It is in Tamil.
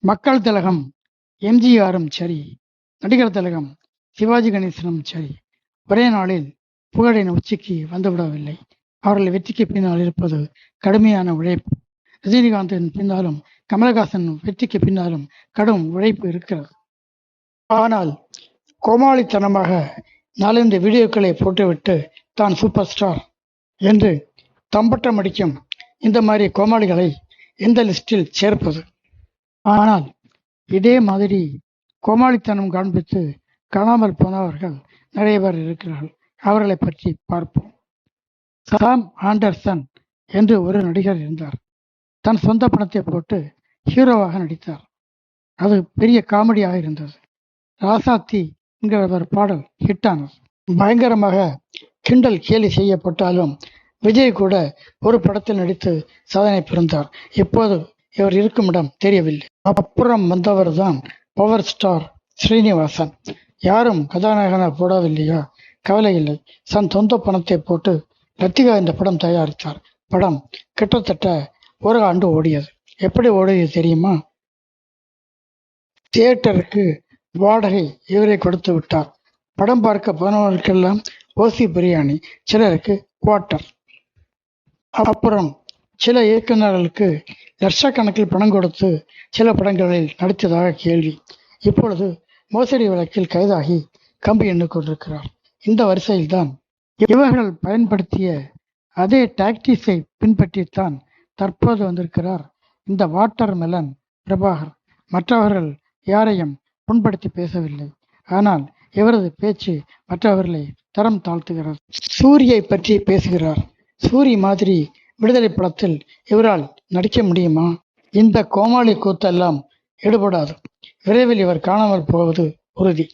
மக்கள் திலகம் எம்ஜிஆரும் சரி, நடிகர் திலகம் சிவாஜி கணேசனும் சரி, ஒரே நாளில் புகழின் உச்சிக்கு வந்துவிடவில்லை. அவர்கள் வெற்றிக்கு பின்னால் இருப்பது கடுமையான உழைப்பு. ரஜினிகாந்தின் பின்னாலும் கமலஹாசன் வெற்றிக்கு பின்னாலும் கடும் உழைப்பு இருக்கிறது. ஆனால் கோமாளித்தனமாக 4 வீடியோக்களை போட்டுவிட்டு தான் சூப்பர் ஸ்டார் என்று தம்பட்டம் அடிக்கும் இந்த மாதிரி கோமாளிகளை எந்த லிஸ்டில் சேர்ப்பது? ஆனால் இதே மாதிரி கோமாளித்தனம் காண்பித்து காணாமல் போனவர்கள் நிறைய பேர் இருக்கிறார்கள். அவர்களை பற்றி பார்ப்போம். சாம் ஆண்டர்சன் என்று ஒரு நடிகர் இருந்தார். தன் சொந்த பணத்தை போட்டு ஹீரோவாக நடித்தார். அது பெரிய காமெடியாக இருந்தது. ராசாத்தி என்கிற ஒரு பாடல் ஹிட்டானது. பயங்கரமாக கிண்டல் கேலி செய்யப்பட்டாலும் விஜய் கூட ஒரு படத்தில் நடித்து சாதனை புரிந்தார். இப்போது இவர் இருக்கும் இடம் தெரியவில்லை. அப்புறம் வந்தவர் தான் பவர் ஸ்டார் ஸ்ரீனிவாசன். யாரும் கதாநாயகனை போடவில்லையா? கவலை இல்லை. தன் சொந்த பணத்தை போட்டு லத்திகா இந்த படம் தயாரித்தார். படம் கிட்டத்தட்ட 1 ஆண்டு ஓடியது. எப்படி ஓடியது தெரியுமா? தியேட்டருக்கு வாடகை இவரை கொடுத்து விட்டார். படம் பார்க்க போனவர்களுக்கெல்லாம் ஓசி பிரியாணி, சிலருக்கு குவார்ட்டர். அப்புறம் சில இயக்குநர்களுக்கு லட்சக்கணக்கில் பணம் கொடுத்து சில படங்களில் நடித்ததாக கேள்வி. இப்பொழுது மோசடி வழக்கில் கைதாகி கம்பி எண்ணிக் கொண்டிருக்கிறார். இந்த வரிசையில்தான் இவர்கள் பயன்படுத்திய அதே டாக்டிஸை பின்பற்றித்தான் தற்போது வந்திருக்கிறார் இந்த வாட்டர் மெலன் பிரபாகர். மற்றவர்கள் யாரையும் புண்படுத்தி பேசவில்லை. ஆனால் இவரது பேச்சு மற்றவர்களை தரம் தாழ்த்துகிறார். சூரியை பற்றி பேசுகிறார். சூரி மாதிரி விடுதலை படத்தில் இவரால் நடிக்க முடியுமா? இந்த கோமாளி கூத்தெல்லாம் எடுபடாது. விரைவில் இவர் காணாமல் போவது உறுதி.